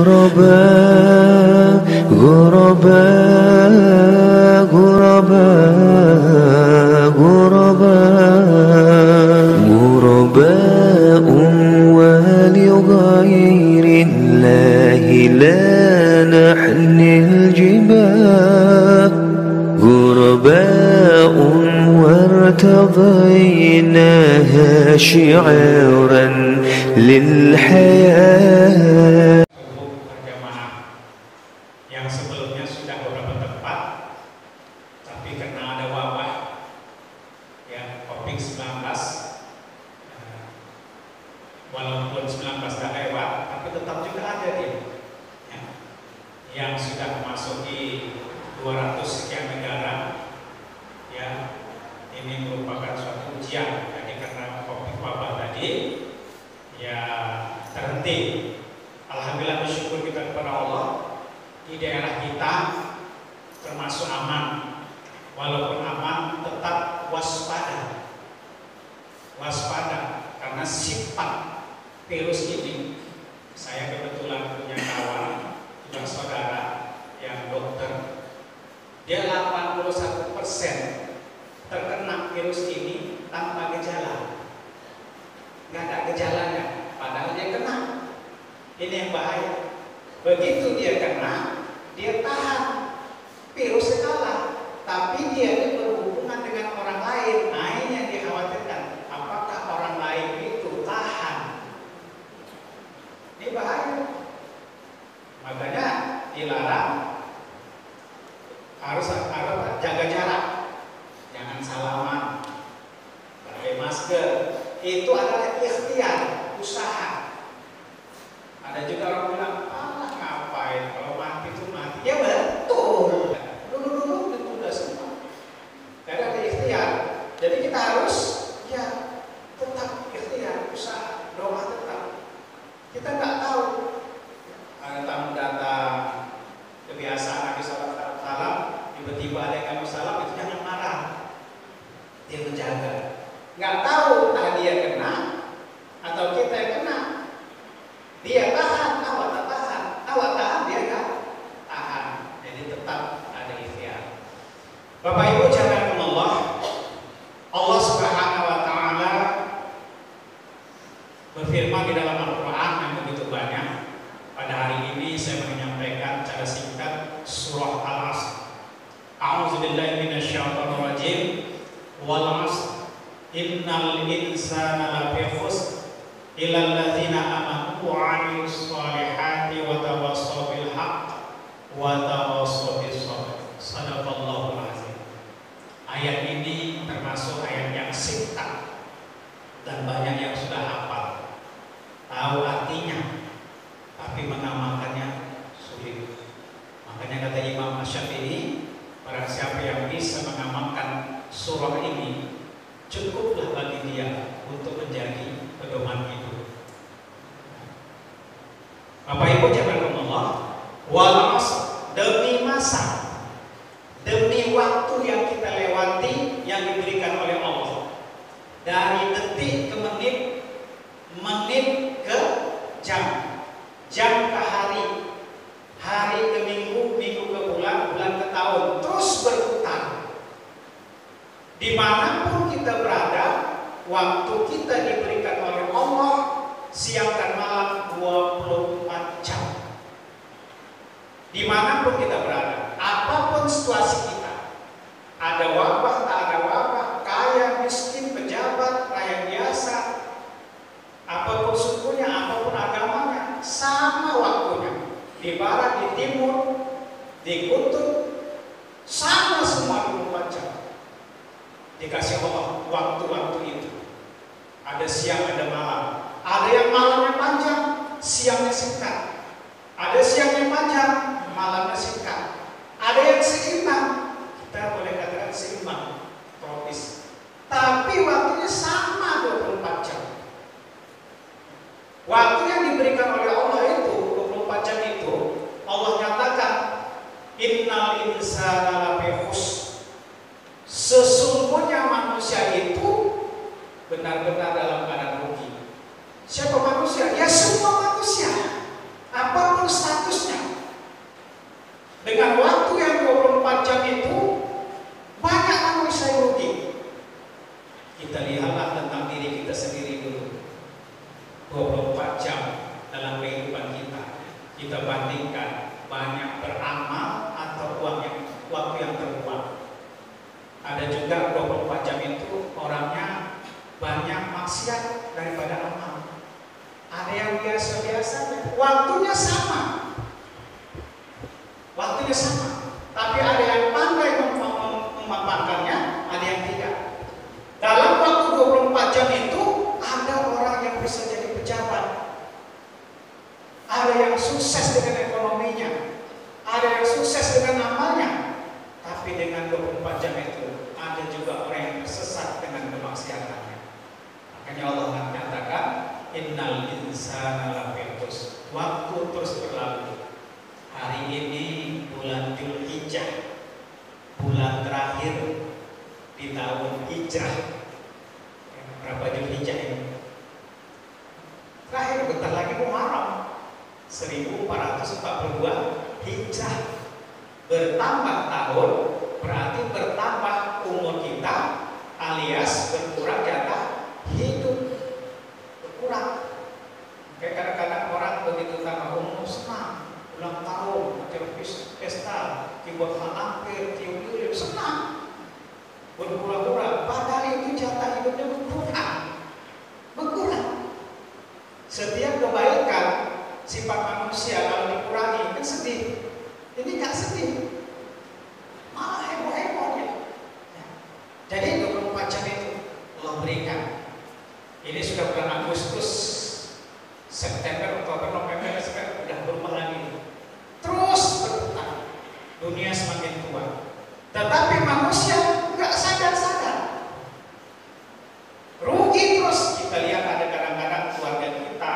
غرباء غرباء غرباء غرباء غرباء ولغير الله لا نحمل الجبال غرباء وارتضيناها شعارا للحياة. Yang sebelumnya sudah beberapa tempat, tapi karena ada wabah ya COVID-19, walaupun 19 dah lewat, tapi tetap juga ada dia ya, yang sudah memasuki 200 sekian negara ya. Ini merupakan suatu ujian, jadi karena COVID wabah tadi ya terhenti. Alhamdulillah, bersyukur kita kepada Allah, di daerah kita termasuk aman. Walaupun aman, tetap waspada. Waspada karena sifat virus ini. Saya kebetulan punya kawan, juga saudara yang dokter. Dia 81% terkena virus ini tanpa gejala. Nggak ada gejalanya, padahal dia kena. Ini yang bahaya. Begitu dia kena, dia tahan, virusnya kalah, tapi dia ini berhubungan dengan orang lain. Nah, ini yang dikhawatirkan. Apakah orang lain itu tahan? Ini bahaya. Makanya dilarang, harus jaga jarak, jangan salaman, pakai masker. Itu adalah ikhtiar, usaha. Ada juga orang bilang, ah ngapain, kalau mati itu mati. Ya betul. Dulu itu udah semua. Jadi ada ikhtiar. Jadi kita harus ya tetap ikhtiar, usaha, doa tetap. Kita nggak tahu. Ada tamu datang, kebiasaan Nabi SAW, tiba-tiba ada yang kamu salam, itu jangan marah. Dia menjaga. Nggak tahu entah dia kena atau kita yang kena. Dia tahan, awak tak tahan. Awak tahan, dia nggak tahan. Jadi tetap ada ikhtiar. Bapak Ibu jamaah Allah, Allah Subhanahu wa Ta'ala berfirman di dalam Al-Quran yang begitu banyak. Pada hari ini saya menyampaikan secara singkat surah Al-Asr. A'udzubillahi minasyaitonir rajim. Wal 'asr innal insana lafi khusr illal ladzina amanu wa 'amilus shalihati wa tawassaw bil haqq wa tawassaw bis sabr. Shadaqallahul azim. Ayat ini termasuk ayat yang singkat dan banyak yang sudah hafal, tahu artinya, tapi mengamalkannya sulit. Makanya kata Imam Asy-Syafi'i, barang siapa yang bisa mengamalkan surah ini, cukuplah bagi dia untuk menjadi pedoman hidup. Bapak Ibu jamaah Allah, wal 'asr, demi masa, demi waktu yang kita lewati yang diberikan oleh Allah, dari detik ke menit, menit ke jam, jam ke hari, hari ke minggu, minggu ke bulan, bulan ke tahun, terus berputar. Dimanapun kita berada, waktu kita diberikan oleh Allah siang dan malam 24 jam. Dimanapun kita berada, apapun situasi kita, ada wabah, tak ada wabah, kaya, miskin, pejabat, rakyat biasa, apapun sukunya, apapun agamanya, sama waktunya. Di barat, di timur, di kutub, sama semua 24 jam. Dikasih Allah waktu-waktu itu. Ada siang, ada malam. Ada yang malamnya panjang, siangnya singkat. Ada siangnya panjang, malamnya singkat. Ada yang seimbang, kita boleh katakan seimbang, tropis. Tapi waktunya sama 24 jam. Waktu yang diberikan oleh Allah itu 24 jam itu, Allah nyatakan innal insana lafi khusr. Sesungguhnya manusia itu benar-benar dalam keadaan rugi. Siapa manusia? Ya semua manusia. Apapun status kita bandingkan banyak beramal atau waktu yang terbuang. Ada juga 24 jam itu orangnya banyak maksiat daripada amal. Ada yang biasa-biasa, waktunya sama. Waktunya sama. Tapi ada yang pandai memanfaatkannya, ada yang tidak. Dalam waktu 24 jam itu ada orang yang bisa jadi pejabat. Ada yang sukses dengan ekonominya. Ada yang sukses dengan amalnya. Tapi dengan 24 jam itu ada juga orang yang tersesat dengan kemaksiatannya. Makanya Allah mengatakan innal insana lafi khusr. Waktu terus berlalu. Hari ini bulan Dzulhijjah, bulan terakhir di tahun Hijrah. Berapa Dzulhijjah ini? Terakhir bentar lagi Muharram 1442 Hijrah. Bertambah tahun berarti bertambah umur kita, alias berkurang jatah hidup. Berkurang. Kayak kadang-kadang orang begitu tambah umur senang, ulang tahun, macam pesta, dibuat hal akhir, tiup-tiup, senang. Berpura-pura, padahal itu jatah hidupnya berkurang. Berkurang. Setiap kebaikan sifat manusia kalau dikurangi kan sedih. Ini gak sedih, malah heboh-heboh ya. Jadi 24 jam itu Allah berikan. Ini sudah bulan Agustus, September, Oktober, November, sekarang sudah berubah lagi. Terus berputar, dunia semakin tua. Tetapi manusia nggak sadar-sadar, rugi terus. Kita lihat ada kadang-kadang keluarga kita,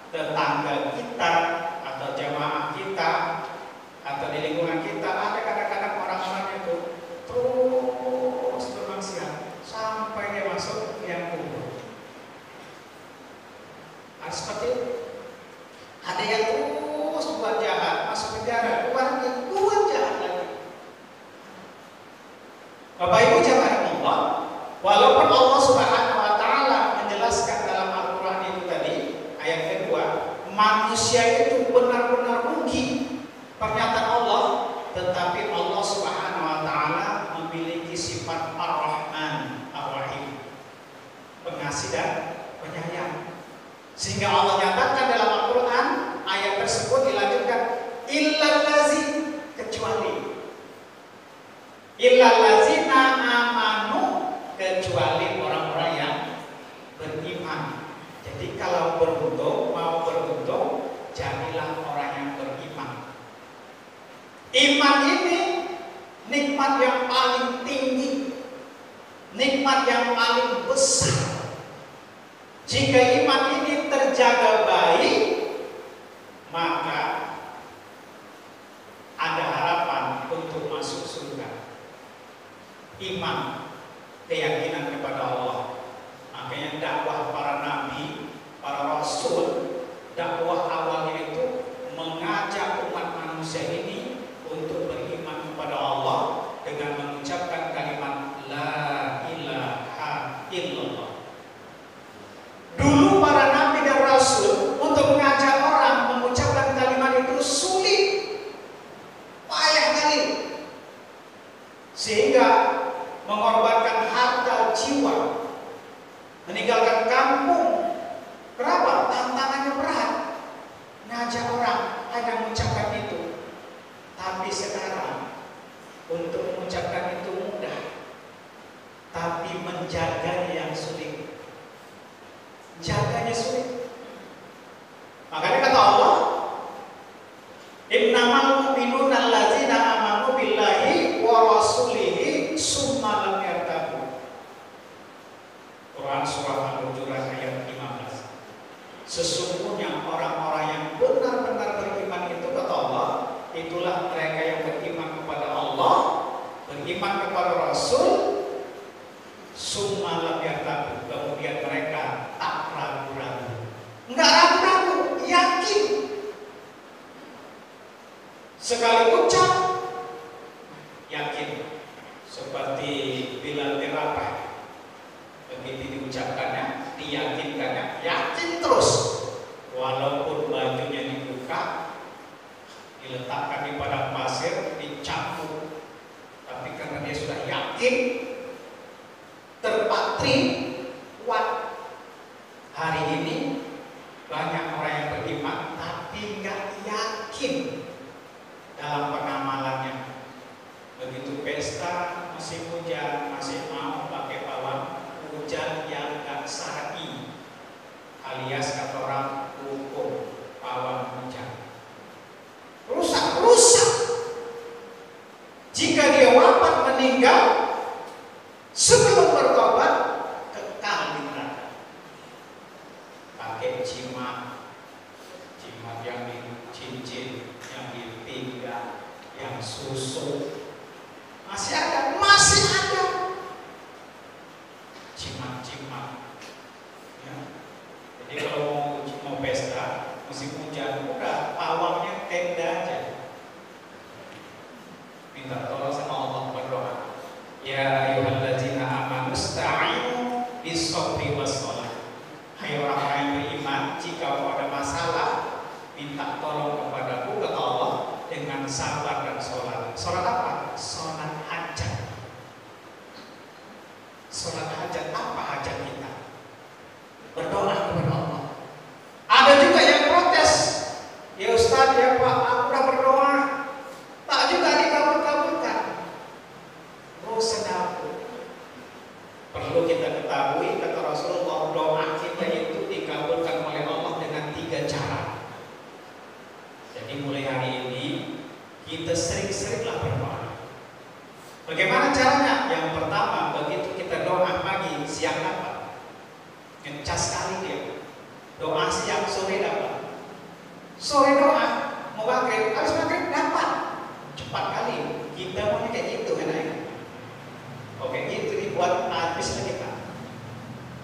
tetangga kita, atau jamaah kita, atau di lingkungan kita ada kadang-kadang orang-orang itu terus bermaksiat sampai dia masuk yang kubur. Ada seperti itu. Ada yang terus buat jahat, masuk penjara, keluar lagi, buat jahat lagi. Bapak Ibu jamaah Allah, walaupun Allah Subhanahu wa taala menjelaskan dalam Al-Qur'an itu tadi ayat kedua, manusia itu benar-benar rugi. Pernyataan Allah, tetapi Allah Subhanahu wa taala memiliki sifat Ar-Rahman, Ar-Rahim, pengasih dan penyayang. Sehingga Allah nyatakan dalam Al-Qur'an ayat tersebut dilanjutkan illallazi, kecuali illallazina amanu, kecuali orang-orang yang beriman. Jadi kalau beruntung, mau beruntung, jadilah orang yang beriman. Iman ini nikmat yang paling tinggi, nikmat yang paling besar. Jika iman ini terjaga baik, maka ada harapan untuk masuk surga. Iman, keyakinan kepada Allah. Makanya dakwah para nabi, para rasul, dakwah awalnya itu mengajak umat manusia ini untuk beriman kepada Allah dengan mengucapkan kalimat la ilaha illallah. Dulu para nabi dan rasul untuk mengajak orang mengucapkan kalimat itu sulit, payah kali, sehingga mengorbankan harta jiwa, meninggalkan kampung. Kenapa? Tantangannya berat. Ngajak orang hanya mengucapkan itu. Tapi sekarang untuk mengucapkan itu mudah, tapi menjaganya yang sulit. Jaganya sulit. Makanya kata Allah, innamal mu'minuna allazina amanu billahi wa rasulihi summa lam yartabu. Quran surah Al-Hujurat ayat 15. Sesungguhnya orang-orang yang benar-benar beriman itu kata Allah, itulah mereka yang beriman kepada Allah, beriman kepada Rasul, summa lam yartabu, kemudian mereka tak ragu-ragu. Enggak ragu-ragu, yakin. Sekali ucap yakin, seperti Bilal bin Rabah, begitu diucapkannya, diyakinkannya, yakin terus. Walaupun bajunya dibuka, diletakkan di padang pasir, dicambuk. Tapi karena dia sudah yakin, terpatri, kuat. Hari ini banyak orang yang beriman tapi nggak yakin dalam pengamalannya. Begitu pesta musim hujan masih mau pakai pawang hujan yang nggak syar'i, alias kata orang hukum pawang hujan. Rusak. Jika dia wafat meninggal sebelum bertobat, kekal di neraka. Pakai jimat yang di cincin, yang di pinggang, yang susuk, masih ada jimat. Ya. Jadi kalau mau pesta musim hujan, udah pawangnya tenda aja. Minta tolong sama Allah, berdoa. Ya ayyuhalladzina amanu ista'inu bis-sabri was-shalah. Hai orang-orang yang beriman, jika kau ada masalah, minta tolong kepadaku, kata Allah, dengan sabar dan sholat. Sholat apa? Sholat hajat. Sholat hajat, apa hajat kita? Berdoa kepada Allah. Ada juga yang protes, ya Ustaz, ya Pak, aku udah berdoa, tak juga dikabul-kabulkan. Oh sedap. Perlu kita ketahui, kata Rasulullah, doa kita itu dikabulkan oleh Allah dengan 3 cara. Jadi mulai hari ini kita sering-seringlah berdoa. Bagaimana caranya? Yang pertama, begitu kita doa pagi, siang dapat, ngecas sekali dia. Doa siang, sore dapat. Sore doa, mau maghrib, habis maghrib dapat. Cepat kali. Kita maunya kayak gitu kan? Oke, gitu dibuat habis lagi kita.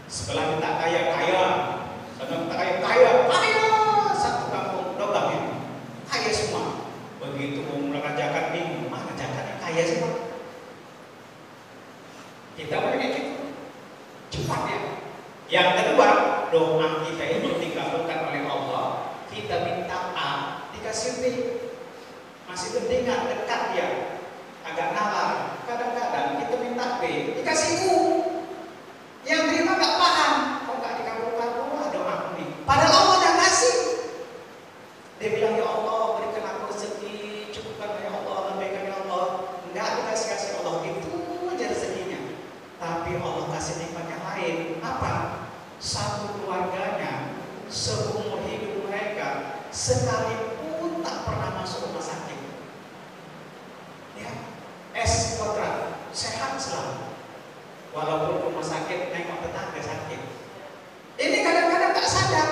Setelah kita kaya, setelah kita kaya, satu kampung dobang ya, kaya semua. Begitu mau melakukan zakat, bingung, mana zakatnya kaya semua. Kita mau kayak gitu, cepat ya. Yang kedua, doa kita itu dikabulkan oleh Allah. Kita minta A, dikasih B. Masih pentingan dekat dia, agak nalar. Kadang-kadang kita minta B, dikasih U. Yang terima gak paham, kok gak dikabul-kabul doa ini. Padahal Allah udah kasih. Dia bilang, ya Allah, berikan aku rezeki, cukupkan ya Allah, lambaikan ya Allah. Enggak dikasih Allah, itu aja rezekinya. Tapi Allah kasih nikmat yang lain. Apa? Satu keluarganya, seumur hidup mereka, sekalipun tak pernah masuk rumah sakit. Ya, S kuadrat, sehat selalu. Walaupun rumah sakit nengok tetangga sakit. Ini kadang-kadang tak sadar.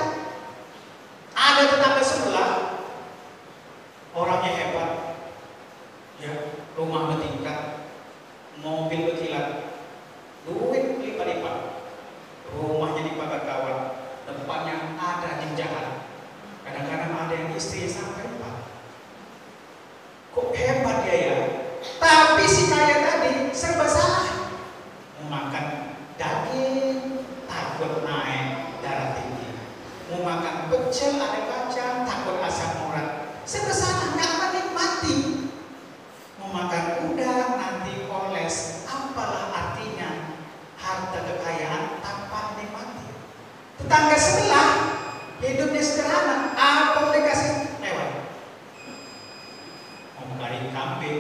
Ada tetangga sebelah, orangnya hebat, ya, rumah bertingkat, mobil berkilat, duit lipat-lipat, rumahnya dipakai kawan, depannya ada jenjang. Kadang-kadang ada yang istri sampai 4. Kok hebat dia ya? Tapi si kaya tadi serba salah. Mau makan daging, takut naik darah tinggi. Mau makan pecel ada kacang, takut asam urat. Serba salah, nggak menikmati. Mau makan udang, nanti koles. Apalah artinya harta kekayaan tanpa menikmati? Tetangga sebelah hidupnya sederhana, apa boleh kasih lewat. Mau kari kambing,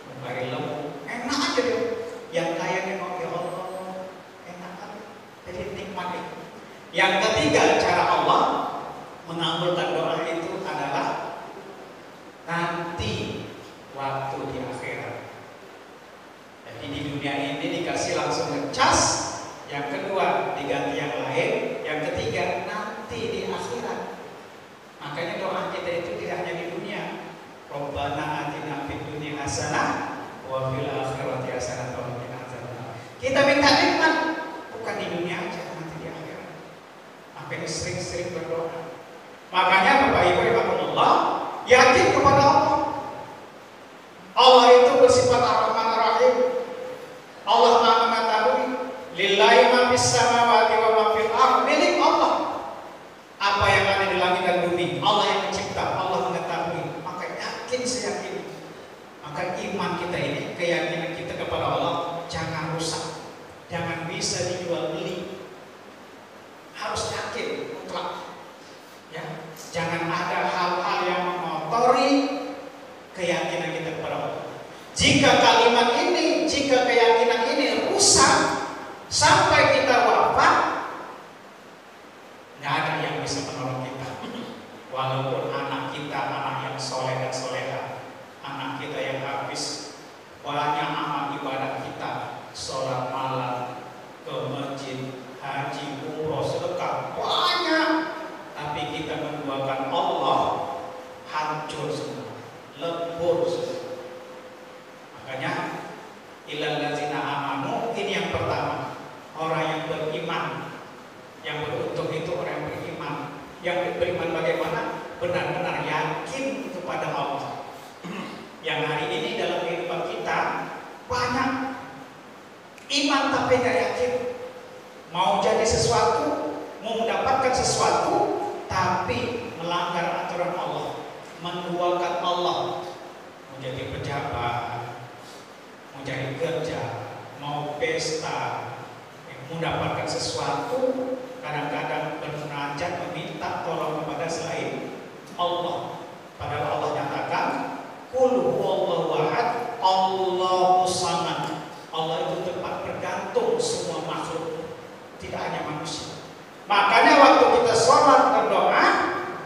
mau kari lembu, enak aja dia. Yang kaya nengok, ya Allah, enak kan? Jadi nikmat itu. Yang ketiga, cara Allah mengabulkan doa itu adalah nanti waktu di akhirat. Jadi di dunia ini dikasih langsung ngecas. Yang kedua diganti yang lain. Yang ketiga nanti di akhirat. Makanya doa kita itu tidak hanya di dunia. Rabbana atina fid dunya hasanah wa fil akhirati hasanah wa qina adzabannar. Kita minta nikmat bukan di dunia aja, nanti di akhirat. Makanya sering-sering berdoa. Makanya Bapak Ibu rahimakumullah, yakin kepada Allah. Allah itu bersifat Ar-Rahman Ar-Rahim. Allah Maha mengetahui. Lillahi ma fis samawati wa ma fil ardh, milik Allah. Apa yang ada di langit dan bumi, Allah yang mencipta, Allah mengetahui. Maka yakin ini saya yakini. Maka iman kita ini, keyakinan kita kepada Allah jangan rusak, jangan bisa dijual beli. Harus yakin mutlak. Ya, jangan ada hal-hal yang mengotori keyakinan kita kepada Allah. Jika kalimat ini, jika keyakinan ini rusak sampai kita wafat, nggak ada yang bisa menolong kita. Walaupun anak kita anak yang soleh dan soleha, anak kita yang habis banyak amal ibadah kita, sholat malam, ke masjid, haji, umroh, sedekah, banyak, tapi kita menduakan Allah, hancur semua, lebur semua. Makanya ilal ladzina amanu, ini yang pertama, orang yang beriman. Yang beruntung itu orang yang beriman. Yang beriman bagaimana? Benar-benar yakin kepada Allah. Yang hari ini dalam kehidupan kita banyak iman tapi nggak yakin. Mau jadi sesuatu, mau mendapatkan sesuatu, tapi melanggar aturan Allah, menduakan Allah, mau jadi pejabat, mau cari kerja, mau pesta, mendapatkan sesuatu, kadang-kadang bermunajat meminta tolong kepada selain Allah. Padahal Allah nyatakan, Qul huwallahu ahad, Allahu samad. Allah itu tempat bergantung semua makhluk, tidak hanya manusia. Makanya waktu kita sholat berdoa,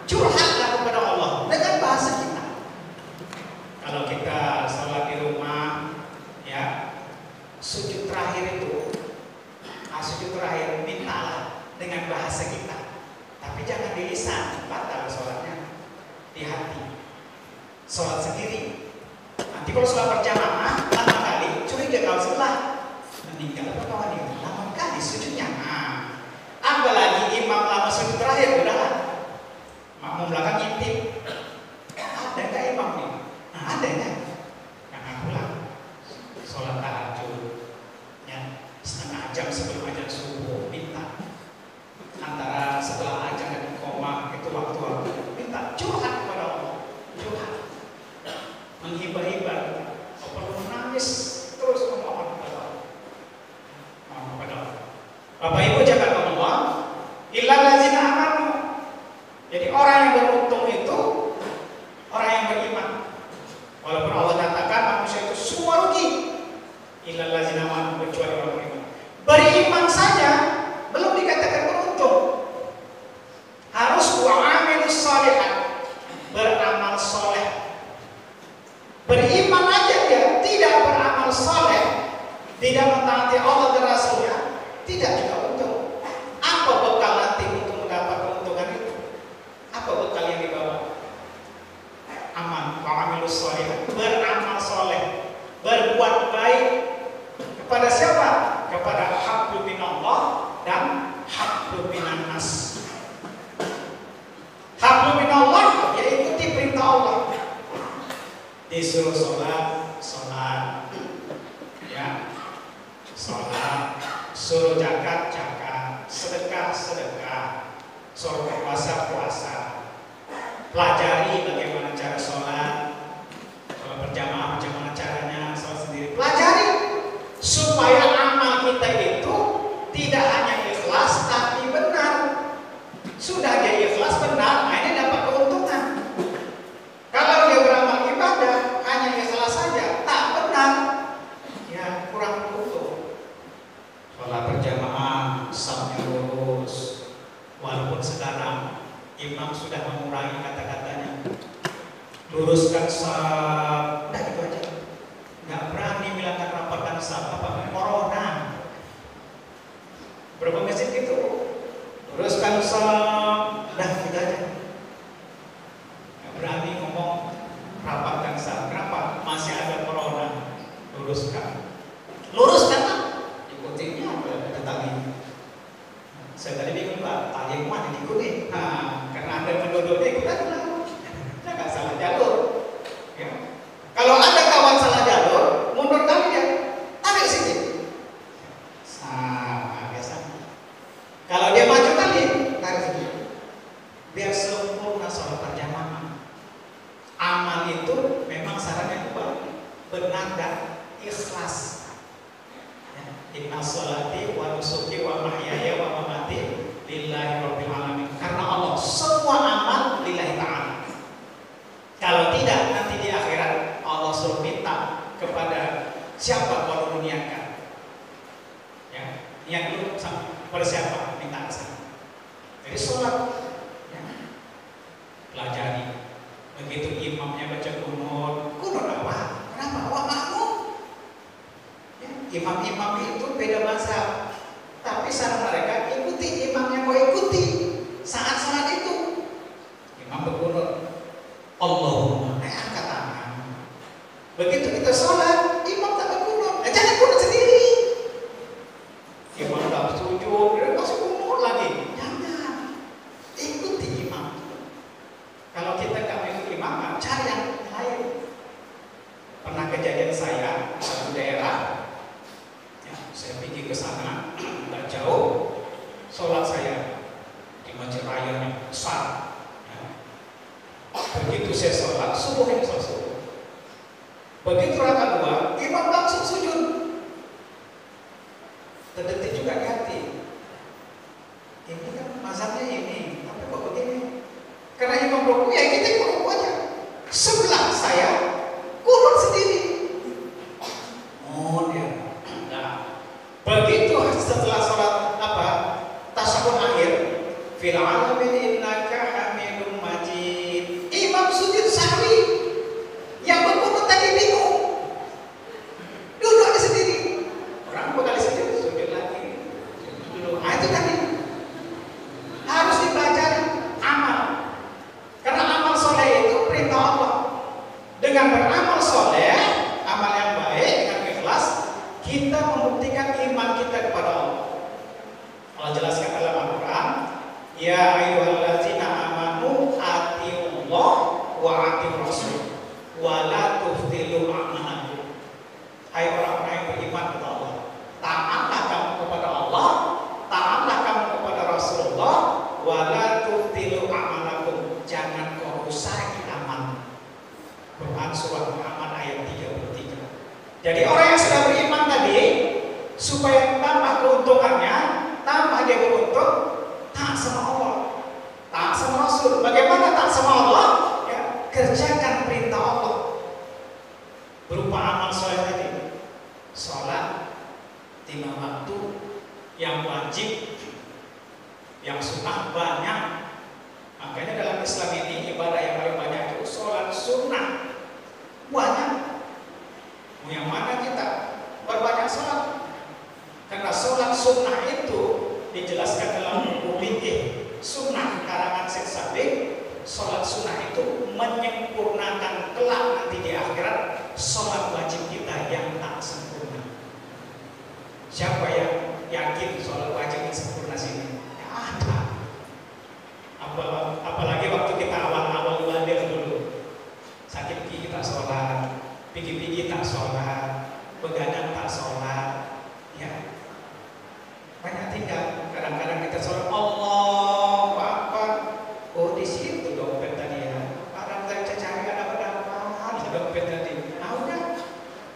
curhatlah kepada Allah dengan bahasa kita. Kalau kita sholat di rumah, ya, sujud terakhir itu, sujud terakhir mintalah dengan bahasa kita, tapi jangan di lisan, batal sholatnya. Di hati, sholat sendiri. Nanti kalau sholat berjamaah, lama kali curiga kalau sebelah meninggal apa kawan itu, lama kali sujudnya. Apalagi imam lama sujud terakhir, udahlah. Makmum belakang ngintip, ada nggak imam nih? Nah, ada ya. Jangan pulang. Sholat tahajud, ya, setengah jam sebelum azan subuh minta. Antara setelah azan dan iqamah itu waktu-waktu minta, curhat kepada Allah, curhat, menghibah-hibah, perlu menangis terus memohon kepada Allah. Mohon kepada Allah. Bapak Ibu jaga Allah, illal ladzina amanu. Jadi orang yang beruntung itu orang yang beriman. Walaupun Allah katakan manusia itu semua rugi, illal ladzina amanu, kecuali orang beriman. Beriman saja belum dikatakan beruntung. Harus wa'amilus shalihat, beramal soleh. Beriman aja dia tidak beramal soleh, tidak mentaati Allah dan Rasulnya, tidak juga untung. Apa bekal nanti untuk mendapat keuntungan itu? Apa bekal yang dibawa? Aman, wa'amilus shalihat, beramal soleh, berbuat baik kepada siapa? Kepada hablum minallah dan hablum minannas. Hablum minallah yaitu perintah Allah. Disuruh sholat, sholat, ya, sholat. Suruh zakat, zakat. Sedekah, sedekah. Suruh puasa, puasa. Pelajari bagaimana cara sholat. Kalau berjamaah, bagaimana caranya. Sholat sendiri, pelajari supaya amal kita itu tidak hanya ikhlas tapi benar. Sudah dia ikhlas benar, ini dapat keuntungan. Kalau dia beramal ibadah hanya ikhlas saja tak benar, ya kurang beruntung. Sholat berjamaah, safnya lurus. Walaupun sekarang imam sudah mengurangi kata-katanya, luruskan saf, udah gitu aja. Nggak berani bilangkan rapatkan saf, apa corona. Berapa masjid gitu, luruskan saf, udah gitu aja. Nggak berani ngomong rapatkan saf. Kenapa? Masih ada corona. Luruskan, luruskan lah. Ikutinnya ada tali. Saya tadi bingung Pak, tali yang mana diikuti? Nah, karena ada penduduknya ikutan lah. Saya nggak salah jalur. Ya. Kalau ada kawan salah jalur, mundur kali dia, tarik sini. Sama biasa. Kalau dia maju kali, tarik sini. syahadat ikhlas. Inna sholati wa nusuki wa mahyaya wa mamati lillahi rabbil alamin. Karena Allah, semua amal lillahi ta'ala. Kalau tidak, nanti di akhirat Allah suruh minta kepada siapa kau duniakan. Ya, niat dulu kepada siapa minta ke sana. Jadi sholat, ya, pelajari. Begitu imamnya baca kunut apa? Kenapa? Awak makmum. Imam-imam itu beda mazhab, tapi saran mereka ikuti imam yang kau ikuti saat salat itu. Imam berkunut, Allahumma, angkat tangan. Begitu kita sholat, imam tak berkunut, jangan kunut sendiri. Imam tak sujud, dia masih kunut lagi. Jangan, ikuti imam. Kalau kita tak mengikuti imam, cari yang lain. Pernah kejadian saya satu daerah. Saya pergi ke sana, tidak jauh, sholat saya di masjid raya yang besar. Ya. Begitu saya sholat, subuh yang subuh. Begitu rakaat 2, imam langsung sujud. Terdetik juga di hati. Ini kan mazhabnya ini, tapi kok begini? Karena imam ruku, ya kita ikut ruku aja. Sebelah saya, kunut sendiri. Oh dia. Begitu setelah sholat tasyahud akhir, fil alamin innaka hamidum majid. Imam sujud sahwi, yang berkunut tadi bingung, duduk aja sendiri. Orang bakal sujud lagi, duduk. Itu tadi harus dipelajari amal, karena amal soleh itu perintah Allah. Dengan beramal soleh, amal yang baik dengan ikhlas, kita membuktikan iman kita kepada Allah. Allah jelaskan dalam Al-Quran, ya ayyuhalladzina amanu atiullah wa atiur rasul wa la tuftilu a'malakum. Hai orang-orang yang beriman kepada Allah, taatlah kamu kepada Allah, taatlah kamu kepada Rasulullah, wa la tuftilu a'malakum. Jangan kau rusaki amal. Quran surah Muhammad ayat 33. Jadi orang yang sudah beriman tadi, supaya tambah keuntungannya, tambah dia beruntung, taat sama Allah, taat sama Rasul. Bagaimana taat sama Allah? Ya, kerjakan perintah Allah berupa amal soleh tadi. Sholat 5 waktu, yang wajib, yang sunnah banyak. Makanya dalam Islam ini ibadah yang paling banyak itu sholat sunnah banyak. Yang mana kita berbanyak sholat? Karena sholat sunnah itu dijelaskan dalam buku fikih sunnah karangan Syekh Sabiq. Sholat sunnah itu menyempurnakan kelak nanti di akhirat sholat wajib kita yang tak sempurna. Siapa yang yakin sholat wajib yang sempurna sini? Ya ada. Apalagi waktu kita awal-awal belajar dulu, sakit gigi tak sholat, pigi-pigi tak sholat, begadang tak sholat, ya banyak tinggal. Kadang-kadang kita sholat Allahu Akbar, oh di situ dompet tadi ya, orang tadi cari ada dompet tadi, udah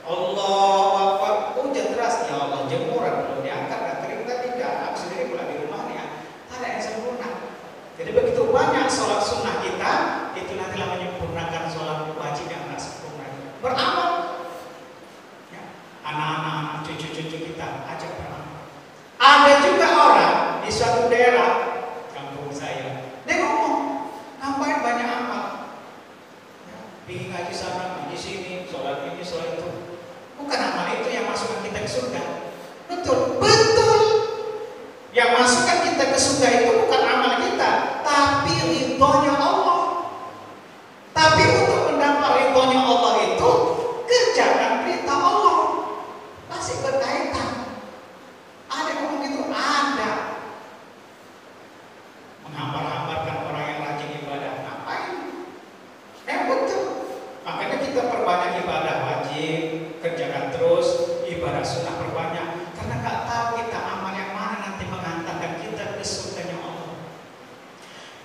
Allahu Akbar, hujan deras ya Allah, jemuran belum diangkat, nggak kering tadi, nggak aku sendiri pulang di rumah ya, ada yang sempurna. Jadi begitu banyak sholat sunnah kita, itu nantilah menyempurnakan sholat wajib yang tak sempurna. Beramal, ya. Anak-anak, cucu-cucu kita ajak beramal. Ada juga orang di suatu daerah kampung saya, dia ngomong, ngapain banyak amal? Ya, bikin ngaji sana, ngaji sini, sholat ini, sholat itu. Bukan amal itu yang masukkan kita ke surga. Betul, betul. Yang masukkan kita ke surga itu bukan amal kita, tapi ridhonya Allah. Tapi untuk mendapat ridhonya Allah itu, kerjakan perintah Allah. Masih berkaitan. Ada yang ngomong gitu? Ada. Menghambar-hambarkan orang yang rajin ibadah. Ngapain? Betul. Makanya kita perbanyak ibadah wajib, kerjakan terus, ibadah sunnah perbanyak. Karena gak tahu kita amal yang mana nanti mengantarkan kita ke surganya Allah.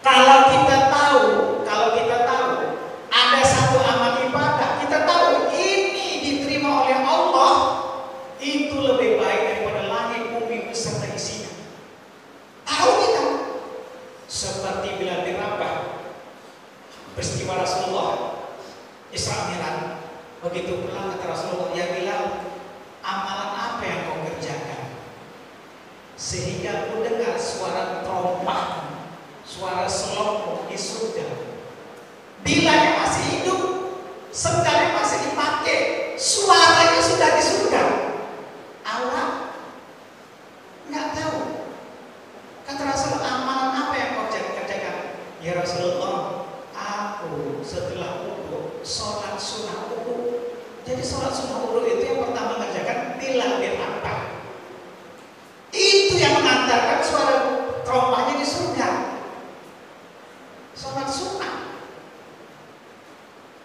Kalau kita tahu ada satu amal ibadah, kita tahu ini diterima oleh Isra Mi'raj. Begitu pulang kata Rasulullah, ya Bilal, amalan apa yang kau kerjakan sehingga ku dengar suara trompah, suara selopok di surga. Bilal masih hidup, sendalnya masih dipakai, suaranya sudah di surga. Allah nggak tahu. Kata Rasulullah, amalan apa yang kau kerjakan? Ya Rasulullah, aku setelah wudu sholat sunnah wudu. Jadi sholat sunnah wudu itu yang pertama kerjakan Bilal bin Rabah. Itu yang mengantarkan suara trompahnya di surga. Sholat sunnah.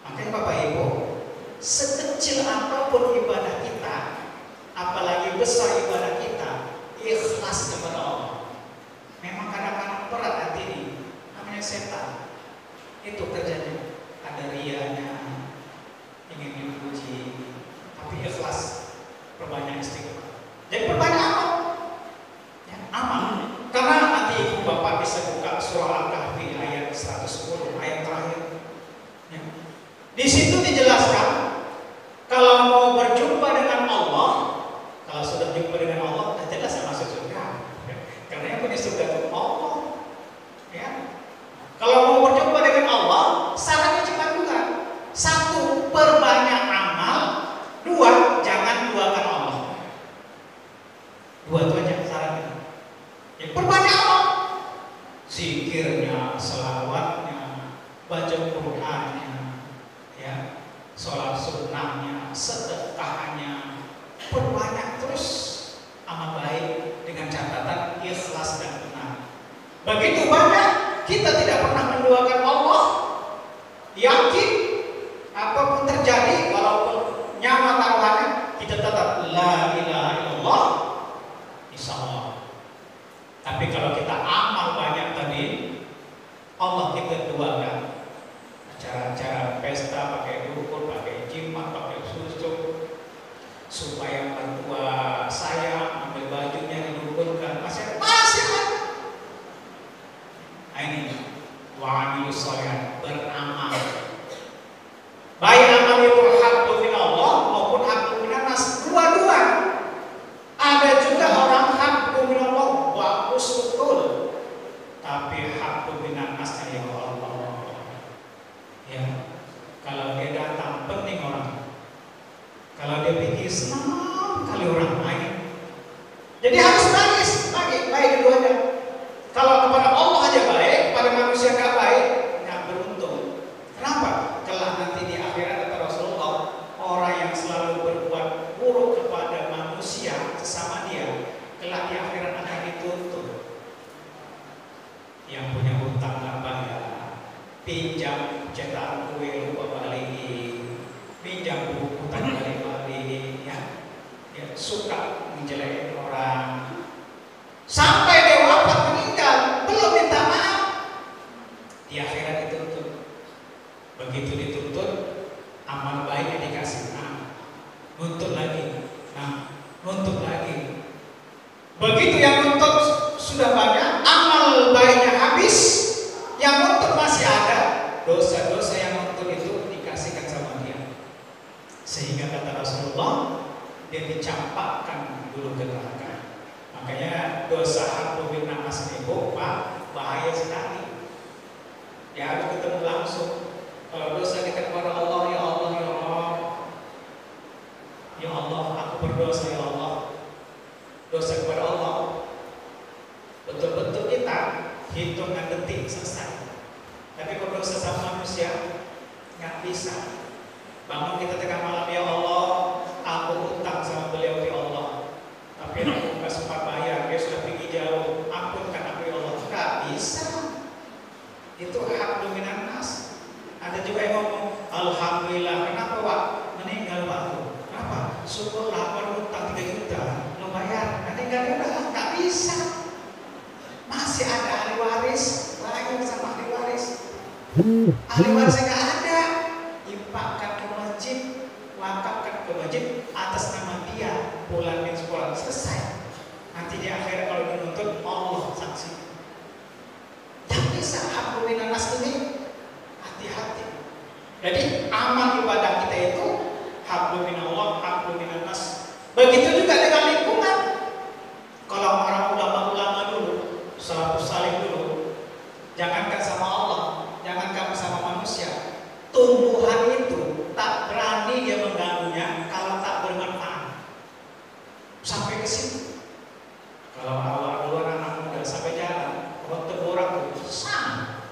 Makanya Bapak Ibu, sekecil apapun ibadah kita, apalagi besar ibadah kita, ikhlas kepada Allah. Memang kadang-kadang berat hati ini, namanya setan. Itu kerjanya, ada rianya, ingin dipuji, tapi ikhlas, perbanyak istighfar. Jadi perbanyak amal, ya, amal. Karena nanti Ibu Bapak bisa buka surah Al-Kahfi ayat 110, ayat terakhir. Ya. Di situ dijelaskan, kalau mau berjumpa dengan Allah, kalau sudah berjumpa dengan Allah, jelas yang masuk surga. Ya. Karena yang punya surga itu Allah. Ya. Kalau mau berjumpa dengan Allah, sarannya cuma dua. Satu, perbanyak amal. Dua, jangan duakan Allah. Dua itu aja sarannya. Ya, perbanyak amal. Zikirnya, selawatnya, baca Qur'annya, ya, sholat sunnahnya, sedekahnya, perbanyak terus amal baik dengan catatan ikhlas dan benar. Begitu banyak kita tidak pernah menduakan Allah, yakin apapun terjadi, walaupun nyawa taruhannya, kita tetap la ilaha illallah, insya Allah. Tapi kalau kita amal banyak tadi, Allah kita duakan. Acara-acara pesta pakai dukun, pakai jimat, pakai susu, supaya mertua saya ambil bajunya didukunkan, masih ada. Ini wa'amilus sholihat, beramal. Baik amal itu haqqun min Allah maupun haqqun minan nas, dua-dua. Ada juga orang haqqun min Allah bagus betul, tapi haqqun minan nas ya Allah. Ya, kalau dia datang penting orang. Kalau dia pikir senang kali orang main. Jadi harus baik dua-duanya. Kalau kepada Allah aja baik, pada manusia nggak baik, nggak beruntung. Kenapa? Kelak nanti di akhirat kata Rasulullah, orang yang selalu berbuat buruk kepada manusia sesama dia, kelak di akhirat akan dituntut. Yang punya hutang nggak bayar, pinjam cetakan kue lupa balikin, pinjam buku hutang balik-balik, ya, suka menjelekin orang. Sampai dia wafat meninggal, belum minta maaf. Di akhirat dituntut. Begitu dituntut, amal baiknya dikasih. Nuntut lagi. Nuntut lagi. Begitu yang nuntut sudah banyak, amal baiknya habis, yang nuntut masih ada, dosa-dosa yang nuntut itu dikasihkan sama dia. Sehingga kata Rasulullah, dia dicampakkan dulu ke neraka. Makanya dosa haqqun minan nas itu bahaya sekali. Ya harus ketemu langsung. Kalau dosa kita kepada Allah, ya Allah, ya Allah, ya Allah, aku berdosa ya Allah. Dosa kepada Allah, betul-betul kita hitungan detik selesai. Tapi kalau dosa sama manusia nggak bisa. Bangun kita tengah malam, ya Allah, aku utang sama beliau ya Allah. Tapi aku nggak sempat bayar, dia sudah pergi jauh. Ampunkan aku ya Allah. Nggak bisa. Itu haqqun minan nas. Ada juga yang ngomong, alhamdulillah, kenapa Pak meninggal Pak? Kenapa? Syukurlah, baru utang 3 juta, lo bayar. Nanti nggak bisa. Masih ada ahli waris, lagi sama ahli waris. Ahli waris nggak ada, infakkan ke masjid, wakafkan ke masjid atas nama dia, pulangin sekolah selesai. Nanti di akhirat kalau menuntut Allah saksi. Yang bisa haqqun minan nas ini hati-hati. Jadi amal ibadah kita itu hablum minallah, hablum minannas. Begitu juga dengan lingkungan. Kalau orang ulama-ulama dulu, salafus saleh dulu, jangankan sama Allah, jangankan sama manusia, tumbuhan itu tak berani dia mengganggunya kalau tak bermanfaat. Sampai ke situ. Kalau awal anak muda sampai jalan, waktu orang tuh sama,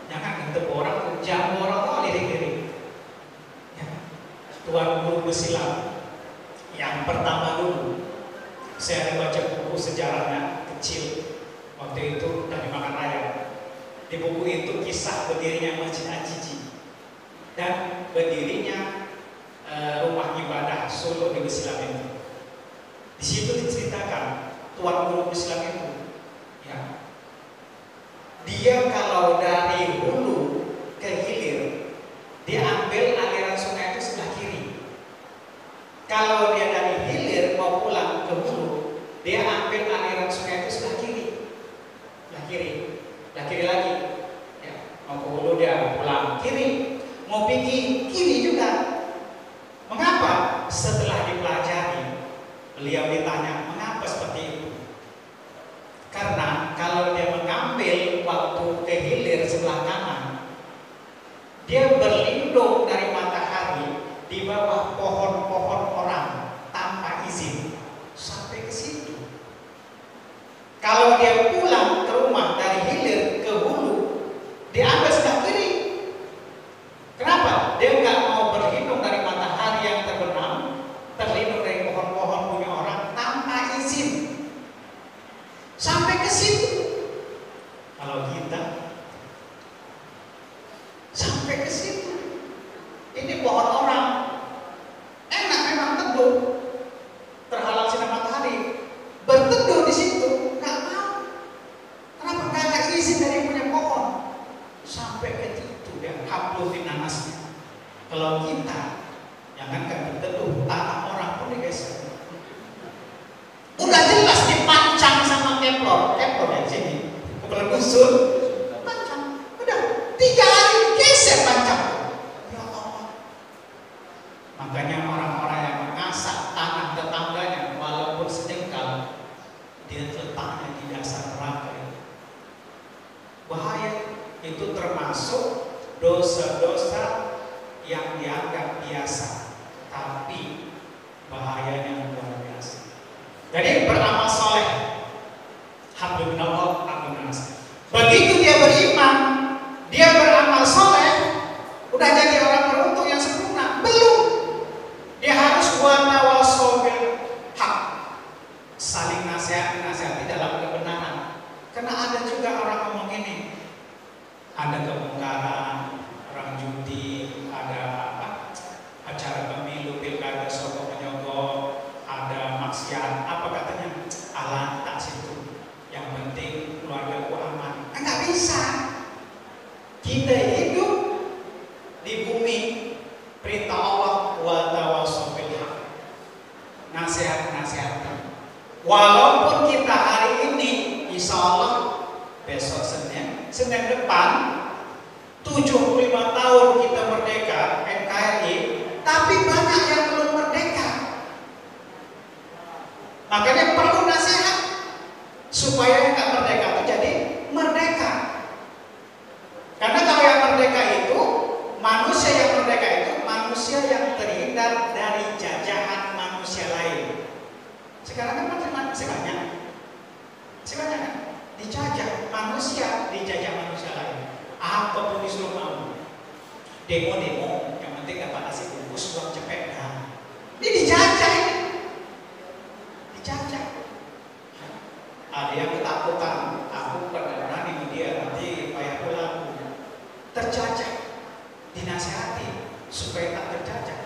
jangan waktu orang tuh jangan orang tuh lirik-lirik. Ya. Tuan guru bersilam yang pertama dulu, saya ada baca buku sejarahnya kecil. Waktu itu dari Makan Raya. Di buku itu kisah berdirinya Masjid Ajiji dan berdirinya rumah ibadah Solo di Besilam itu. Di situ diceritakan tuan guru Islam itu, ya, dia kalau dari hulu ke hilir, dia ambil aliran sungai itu sebelah kiri. Kalau dia dari hilir mau pulang ke hulu, dia ambil aliran sungai itu sebelah kiri, sebelah kiri lagi. Ya, mau ke hulu dia pulang kiri, mau pergi kiri juga. Mengapa? Setelah dipelajari, beliau ditanya, mengapa seperti itu? Karena kalau dia mengambil waktu ke hilir sebelah kanan, dia berlindung dari matahari di bawah pohon-pohon orang tanpa izin sampai ke situ. Kalau dia pulang ke rumah dari hilir ke hulu, dia ambil sebelah kiri. Kenapa? Dia nggak mau berlindung dari matahari yang terbenam, terlindung dari pohon-pohon punya orang tanpa izin sampai ke situ. Kalau kita sampai ke situ, ini pohon orang enak memang teduh, terhalang sinar matahari, berteduh di situ, nggak mau. Kenapa? Nggak ada izin dari punya pohon sampai ke situ dia hablum minannasnya. Kalau kita jangankan berteduh, tanah orang pun digeser. Udah jelas dipancang sama keplor ya sini, kepala busur, pancang. Udah 3 hari digeser pancang. Ya Allah. Makanya orang-orang yang mengasak tanah tetangganya walaupun sejengkal, dia letaknya di dasar neraka itu. Bahaya. Itu termasuk dosa-dosa yang dianggap biasa, tapi bahayanya luar biasa. Jadi beramal soleh, hablum minallah, hablum minannas. Begitu dia beriman, dia beramal soleh, udah jadi orang beruntung yang sempurna. Belum, dia harus watawasau bil haq, saling nasihati dalam kebenaran. Karena ada juga orang ngomong ini, ada kebongkaran, orang judi, ada acara pemilu, pilkada, sogok menyogok, ada maksiat, apa katanya, alat tak situ. Yang penting keluarga ku aman. Nggak bisa. Kita hidup di bumi, perintah Allah wa tawassaw bil haq. Nasihat. Walaupun kita hari ini, insya Allah besok Senin depan 75 tahun kita merdeka NKRI, tapi banyak yang belum merdeka. Makanya perlu nasihat supaya yang nggak merdeka itu jadi merdeka. Karena kalau yang merdeka itu, manusia yang merdeka itu manusia yang terhindar dari jajahan manusia lain. Sekarang kan masih banyak kan? Dijajah manusia, dijajah manusia lain. Apapun disuruh mau, demo, yang penting dapat nasi bungkus, uang cepet. Nah, ini dijajah ini. Dijajah. Ada yang ketakutan, aku pada berani sama dia, nanti payah pulang. Terjajah, dinasihati supaya tak terjajah.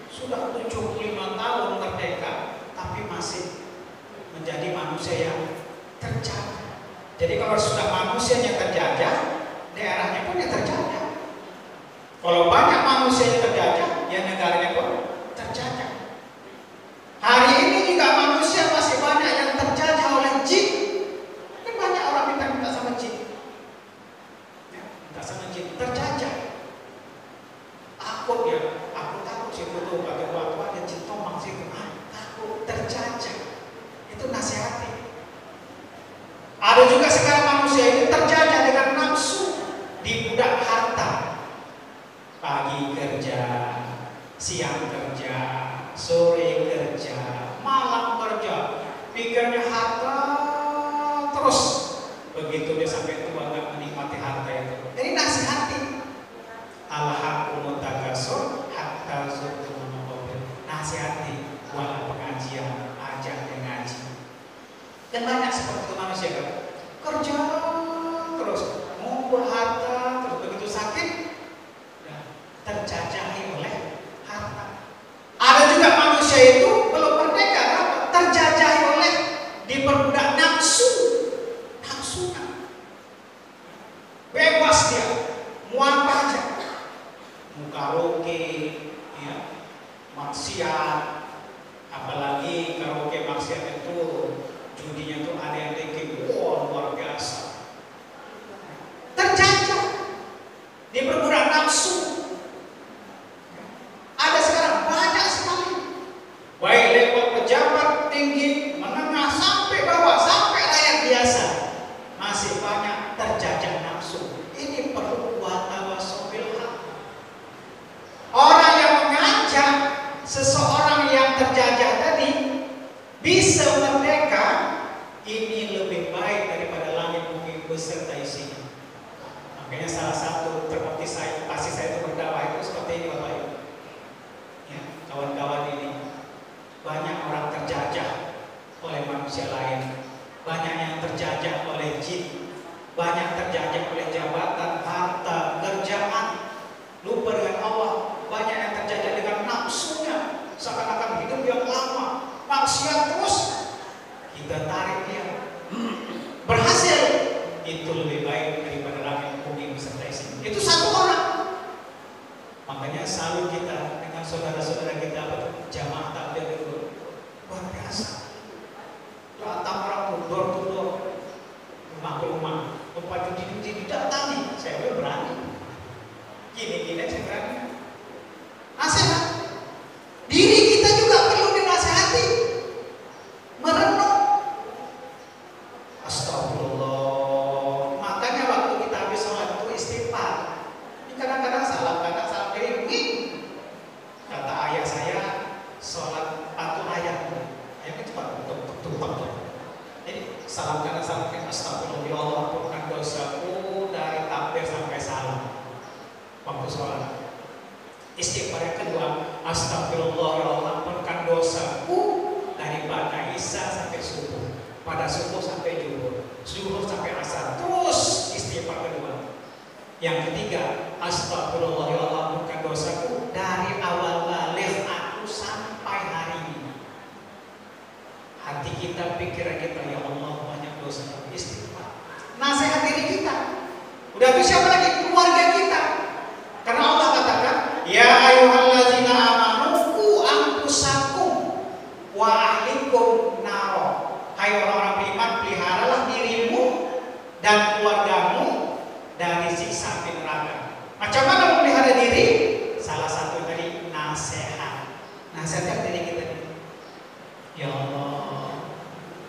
Sudah 75 tahun merdeka, tapi masih menjadi manusia yang terjajah. Jadi kalau sudah manusia yang terjajah, daerahnya pun yang terjajah. Kalau banyak manusia yang terjajah, ya negaranya pun terjajah. Hari ini juga manusia masih banyak yang terjajah oleh jin. Kan banyak orang minta sama jin. Ya, minta sama jin, terjajah. takut ya, aku takut sih foto pakai waktu ada cintomang sih, takut terjajah. Itu nasihati. Ada juga sekarang manusia ini terjajah dengan nafsu, dibudak harta. Pagi kerja, siang kerja, sore kerja, malam kerja, pikirnya harta terus. Begitu dia sampai tua nggak menikmati harta itu. Ini nasihati. Alhaqumut takasur hatta zurtumul maqabir. Nasihati, buat pengajian, ajak dia ngaji. Dan banyak seperti itu manusia kan, kerja terus, ngumpul harta, terus begitu sakit, ya, terjajahi oleh harta. Ada juga manusia itu belum merdeka, terjajahi oleh diperbudak nafsu, nafsunya. Bebas dia, muat pajak, mau karaoke, ya, maksiat, apalagi karaoke maksiat itu judinya tuh ada yang bikin, wow, luar biasa. Terjajah, diperbudak nafsu. Ada sekarang banyak sekali, baik level pejabat tinggi, menengah sampai bawah, sampai rakyat biasa, masih banyak terjajah nafsu. Ini perlu tawasul haq. Orang yang mengajak seseorang yang terjajah tadi bisa merdeka, ini lebih baik daripada langit bumi beserta isinya. Makanya salah satu terbukti saya itu berdakwah itu seperti ini Bapak Ibu. Ya, kawan-kawan ini banyak orang terjajah oleh manusia lain, banyak yang terjajah oleh jin, banyak terjajah oleh jabatan, harta, kerjaan, lupa dengan Allah, banyak yang terjajah dengan nafsunya, seakan-akan hidup yang lama, maksiat terus, kita tarik dia, berhasil, itu lebih baik daripada langit bumi beserta isinya. Itu satu orang. Makanya selalu kita dengan saudara-saudara kita jamaah takbir itu luar biasa. Datang orang door to door, rumah ke rumah, tempat judi didatangi. Saya belum berani. Gini saya berani. Nasihat. Diri kita juga perlu dinasihati. Merenung. Astagfirullah. Makanya waktu kita habis sholat itu istighfar. Ini kadang-kadang salah diri. Kata ayah saya, sholat patuh ayat. Ayatnya cepat. Jadi salam kanan salam kiri. Astagfirullah, ya Allah ampunkan dosaku dari takbir sampai salam. Waktu sholat. Istighfar yang kedua, astagfirullah, ya Allah ampunkan dosaku dari pada isya sampai subuh, pada subuh sampai zuhur sampai asar. Terus istighfar kedua. Yang ketiga, astagfirullah, ya Allah ampunkan dosaku dari awal balik aku sampai hari ini. Hati kita, pikiran kita, ya Allah banyak dosa, istighfar. Nasihat diri kita. Udah itu siapa lagi? Keluarga kita. Karena Allah katakan, ya ayyuhallazina amanu qu anfusakum wa ahlikum naro. Hai orang-orang beriman, peliharalah dirimu dan keluargamu dari siksa api neraka. Macam mana memelihara diri? Salah satu dari nasihat. Nasihatkan diri kita. Ya Allah,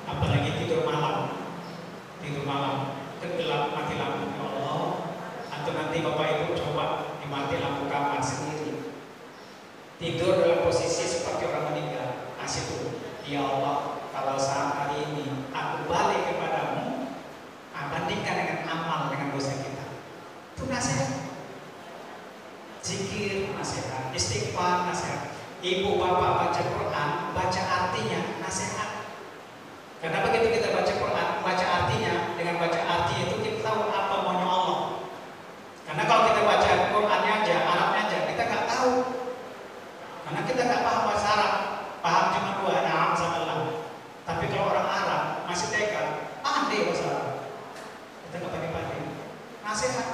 apalagi tidur malam, gelap mati lampu, ya Allah. Atau nanti Bapak Ibu coba dimati lampu kamar sendiri, tidur dalam posisi seperti orang meninggal. Asik tuh, ya Allah, kalau saat hari ini aku balik kepadamu, bandingkan dengan amal dengan dosa kita. Itu nasihat. Zikir nasihat, istighfar nasihat. Ibu bapak baca Quran, baca artinya nasihat. Karena begitu kita baca Quran, baca artinya, dengan baca artinya itu kita tahu apa maunya Allah. Karena kalau kita baca Qurannya aja, Arabnya aja, kita nggak tahu. Karena kita nggak paham bahasa Arab, paham cuma dua, na'am sama lam. Tapi kalau orang Arab masih TK, pandai bahasa Arab. Kita nggak pandai-pandai. Nasihat.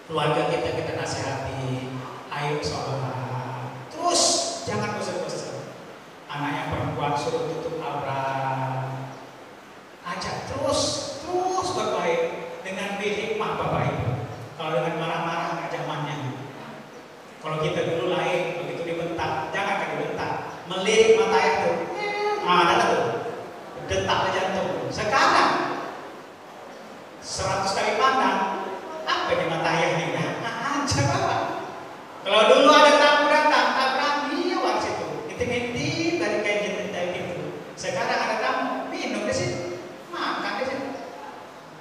Keluarga kita nasihati, ayo sholat. Terus jangan bosan-bosan. Anak yang perempuan suruh tutup aurat. Ajak terus berbaik dengan hikmah Bapak Ibu. Kalau dengan marah-marah nggak zamannya. Kalau kita dulu lain, begitu dibentak, jangan kan dibentak, melirik mata itu, ada tuh, detak jantung. Sekarang 100 kali pandang, apa di mata ayah ini? Aja apa? Kalau dulu ada tamu datang, tak berani ya waktu itu, intip-intip dari kain jentel itu. Sekarang ada tamu, minum di situ, makan di situ.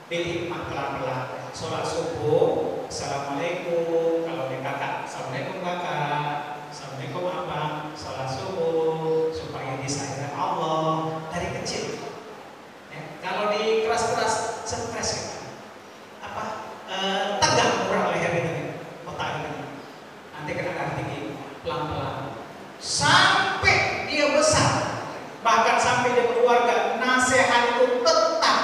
Dinikmat pelan-pelan. Sholat subuh, assalamualaikum. Kalau dia kakak, assalamualaikum kakak, assalamualaikum abang. Sholat subuh supaya disayang Allah dari kecil. Ya, kalau di keras-keras, stres kita. Tegang kurang leher ini, otak ini. Nanti kena darah tinggi, pelan-pelan. Sampai dia besar, bahkan sampai dia keluarga, nasihat itu tetap.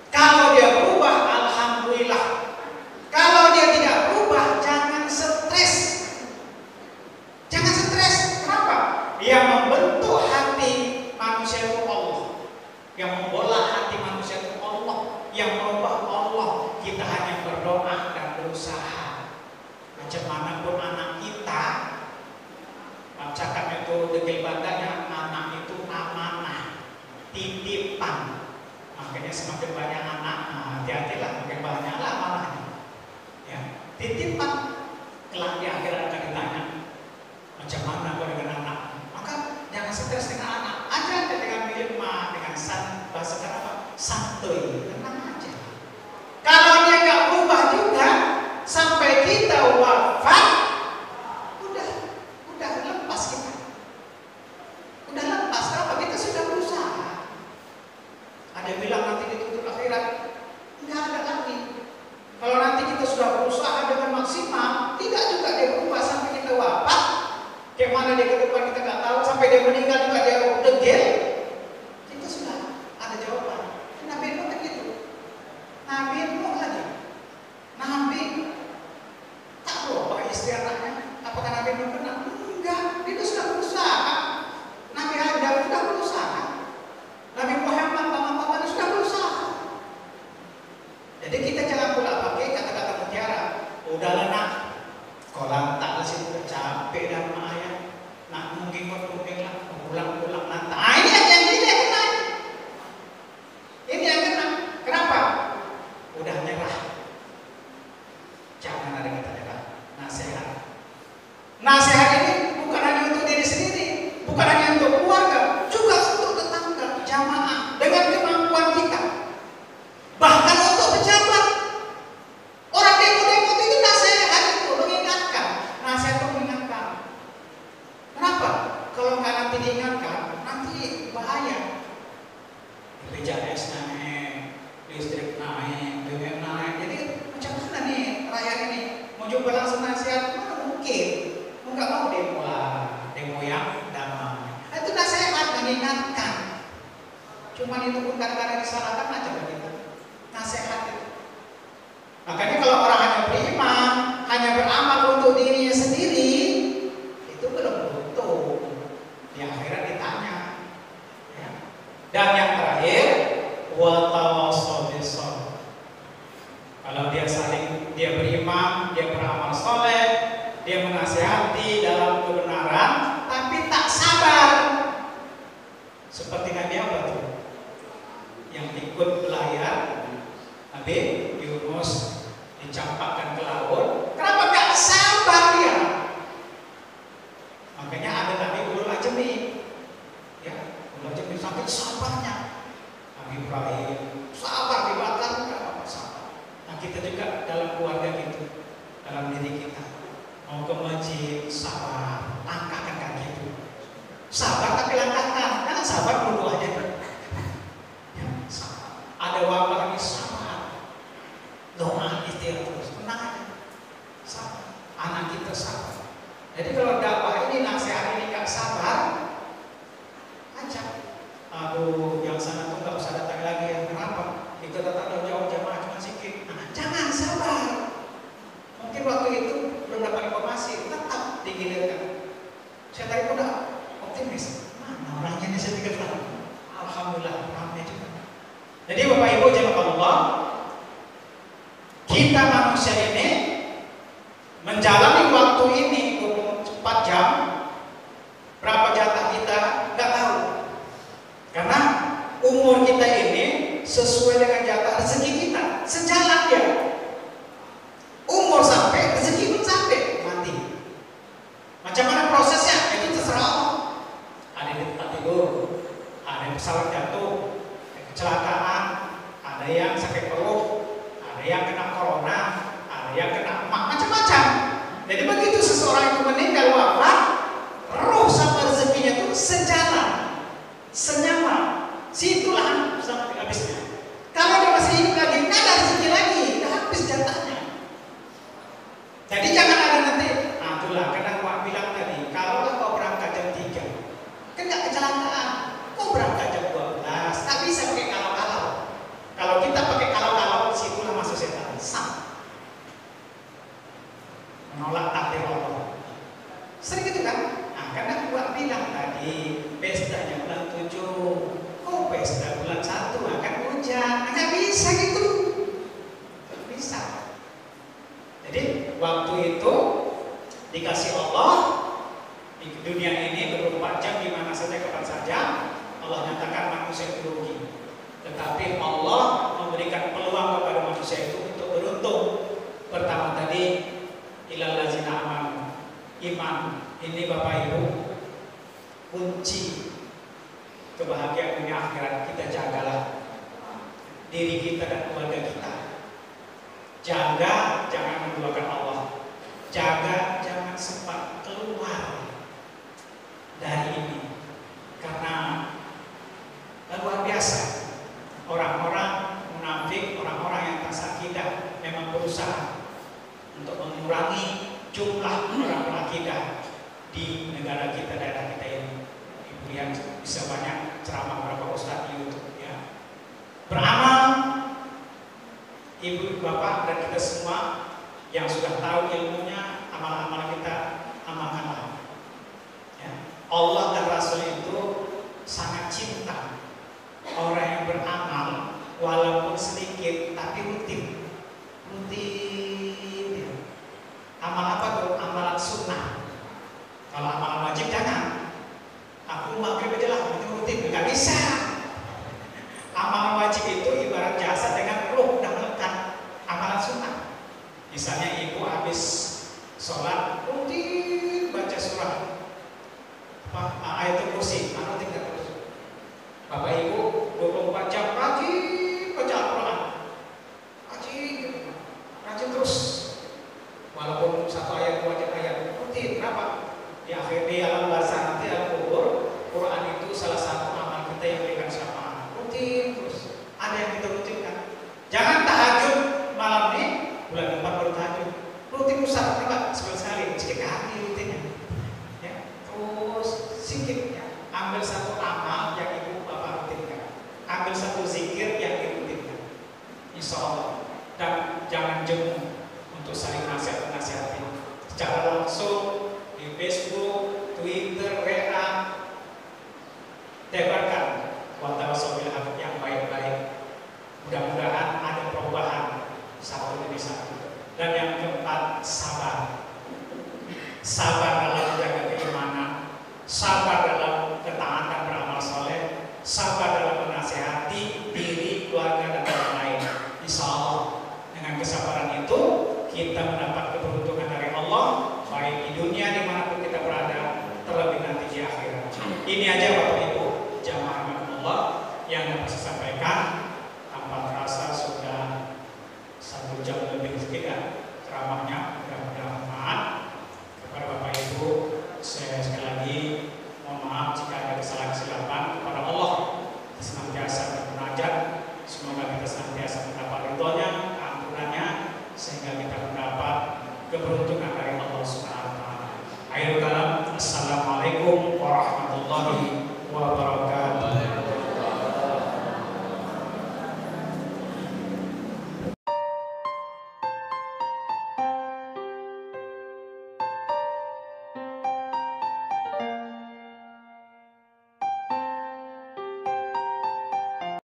Kalau dia berubah, alhamdulillah. Kalau dia tidak berubah, jangan stres. Jangan stres. Kenapa? Yang membentuk hati manusia itu Allah. Yang membola hati manusia itu Allah. Yang merubah Allah. Kita hanya berdoa dan berusaha. Macam mana pun anak kita, cakap itu dekil badanya, anak itu amanah, titipan. Makanya semakin banyak anak, hati-hatilah, makin banyaklah amanahnya. Ya, titipan. Kelak di akhirat akan ditanya, macam mana kau dengan anak? Maka jangan stres dengan anak. Aja dengan milma, dengan bahasa apa? Santuy, tenang aja. Kalau dia nggak berubah juga, sampai kita wafat, udah lepas kita. Udah lepas, apa kita sudah berusaha. Ada yang bilang nanti ditutup akhirat, nggak ada lagi. Kalau nanti kita sudah berusaha dengan maksimal, tidak juga dia berubah sampai kita wafat. Kayak mana dia ke depan kita nggak tahu, sampai dia meninggal juga dia degil. Kita sudah ada jawaban. Nabi Nuh kan gitu. Nabi Nuh lagi. Nabi tak berubah istri anaknya. Apakah Nabi Nuh benar? Enggak. Dia sudah berusaha. Nabi Adam sudah berusaha. Nabi Muhammad paman-paman sudah berusaha. Jadi kita jangan pula pakai kata-kata mutiara. Udahlah nak, kau lantak lah situ, capek dan ayah. Nak mungkin lah, pulang-pulang lantak. Ini yang kena. Ini yang kena. Kenapa? Udah nyerah. Jangan ada kata nyerah. Nasihat. Nasihat ini bukan hanya untuk diri sendiri, bukan hanya untuk keluarga, juga untuk tetangga, jamaah, dengan kemampuan kita. Bahkan untuk pejabat. Orang demo-demo itu nasihat itu mengingatkan. Nasihat itu mengingatkan. Kenapa? Kalau nggak nanti diingatkan, nanti bahaya. BPJS naik, listrik naik, BBM naik. Jadi macam mana nih rakyat ini? Mau coba langsung nasihat? Mana mungkin? Nggak mau demo lah, demo yang damai. Itu nasihat mengingatkan. Cuman itu pun kadang-kadang disalahkan aja begitu. Nasihat itu. Makanya kalau orang hanya beriman, hanya beramal untuk dirinya sendiri, itu belum butuh. Di akhirat ditanya. Ya. Dan yang terakhir, wa tawassaw bis sabr. Kalau dia beriman, dia beramal soleh, dia menasihati dalam kebenaran, tapi tak sabar. Seperti Nabi apa tuh? Yang ikut belayar, Nabi Yunus dicampakkan ke laut. Kenapa gak sabar dia? Makanya ada Nabi Ulul Ajmi, ya, Ulul Ajmi sampai sabarnya. Nabi Ibrahim sabar dibakar, nggak apa-apa sabar. Nah kita juga dalam keluarga gitu, dalam diri kita. Mau ke masjid, sabar, langkahkan kaki itu. Sabar tapi langkahkan, jangan sabar dulu aja. Ya, sabar. Ada wabah ini sabar. Doa ikhtiar terus, tenang aja. Sabar. Anak kita sabar. Jadi kalau dakwah ini, nasihat ini gak sabar, ajak. Aduh, yang sana tuh gak usah datang lagi ya. Kenapa? Kita datang jauh-jauh jamaah cuma sedikit. Nah, jangan sabar. Mungkin waktu itu belum dapat informasi, tetap digilirkan. Saya tadi udah optimis. Mana orangnya ini saya pikir alhamdulillah ramai juga. Jadi Bapak Ibu jemaah Allah, kita manusia ini Menjalani waktu ini 24 jam, berapa jatah kita nggak tahu. Karena umur kita ini sesuai dengan jatah rezeki kita, sejalan ya. Umur sampai, rezeki pun sampai, mati. Macam mana prosesnya? Itu terserah Allah. Ada yang tempat tidur, ada yang pesawat jatuh, ada kecelakaan, ada yang sakit perut, ada yang kena corona, ada yang kena emak, macam-macam. Jadi begitu seseorang itu meninggal wafat, roh sama rezekinya itu sejalan, senyaman, situlah sampai habisnya. Kalau dia masih hidup lagi, nggak ada rezeki lagi, udah habis jatahnya. Jadi jangan ada nanti, itulah karena Wak bilang tadi, kalau kau berangkat jam 3, kan nggak kecelakaan, kau berangkat jam 12, tak bisa pakai kalau-kalau. Kalau kita pakai kalau-kalau, situlah masuk setan, sah. Menolak takdir Allah. Sering gitu kan? Nah, karena Wak bilang tadi, pestanya bulan 7, kok pesta bulan 1 akan hujan, nggak bisa gitu, nggak bisa. Jadi waktu itu dikasih Allah di dunia ini 24 jam di mana saja kapan saja. Allah nyatakan manusia itu rugi. Tetapi Allah memberikan peluang kepada manusia itu untuk beruntung. Pertama tadi ilal ladzina amanu, iman. Ini Bapak Ibu kunci kebahagiaan dunia akhirat. Kita jagalah diri kita dan keluarga kita. Jaga jangan menduakan Allah. Jaga jangan sempat keluar dari ini. Karena luar biasa orang-orang munafik, orang-orang yang tak sakidah memang berusaha untuk mengurangi jumlah orang berakidah di negara kita, daerah kita ini. Ibu yang bisa banyak ceramah beberapa ustadz di YouTube ya. Beramal, ibu, bapak, dan kita semua yang sudah tahu ilmunya, amal-amal kita amalkanlah. Ya. Allah dan Rasul itu sangat cinta orang yang beramal walaupun sedikit tapi rutin. Ya. Amal apa tuh? Amalan sunnah. Kalau amal wajib jangan. Aku maghrib aja lah, itu rutin, nggak bisa. Amal wajib itu ibarat jasa dengan ruh dan melekat. Amalan sunnah. Misalnya ibu habis sholat rutin baca surah ayatul kursi, rutin nggak terus. Bapak ibu 24 jam rajin baca Al-Quran, rajin terus. Walaupun satu ayat, 2 ayat rutin, kenapa? Di akhir di alam barzah nanti alam kubur, Quran itu salah satu amal kita yang berikan syafaat. Rutin terus. Ada yang kita rutinkan. Jangan tahajud malam ini, bulan depan baru tahajud. Rutin usah, kenapa? Sekali sekali rutinnya. Ya, terus sikit ya. Ambil satu amal yang ibu bapak rutinkan. Ambil satu zikir yang dirutinkan. Insya Allah. Dan jangan jemu untuk saling nasihat-nasihatin secara langsung di Facebook, Twitter, WA. Tebarkan watawasau bil haq yang baik-baik. Mudah-mudahan ada perubahan satu demi satu. Dan yang keempat, sabar. Sabar dalam menjaga keimanan, sabar dalam ketaatan beramal soleh, sabar dalam menasihati diri, keluarga, dan orang lain. Insya Allah dengan kesabaran itu kita mendapat keberuntungan dari Allah, baik di dunia dimanapun kita berada, terlebih nanti di akhirat. Ini aja Bapak Ibu jamaah Allah yang dapat saya sampaikan. Tanpa terasa sudah 1 jam lebih sekitar ceramahnya. Mudah-mudahan bermanfaat kepada Bapak Ibu. Saya sekali lagi mohon maaf jika ada kesalahan kesilapan kepada Allah. Senantiasa bermunajat, semoga kita senantiasa mendapat ridhonya, ampunannya, sehingga kita mendapat keberuntungan dari Allah Subhanahu wa taala. Akhirul kalam, assalamualaikum warahmatullahi wabarakatuh.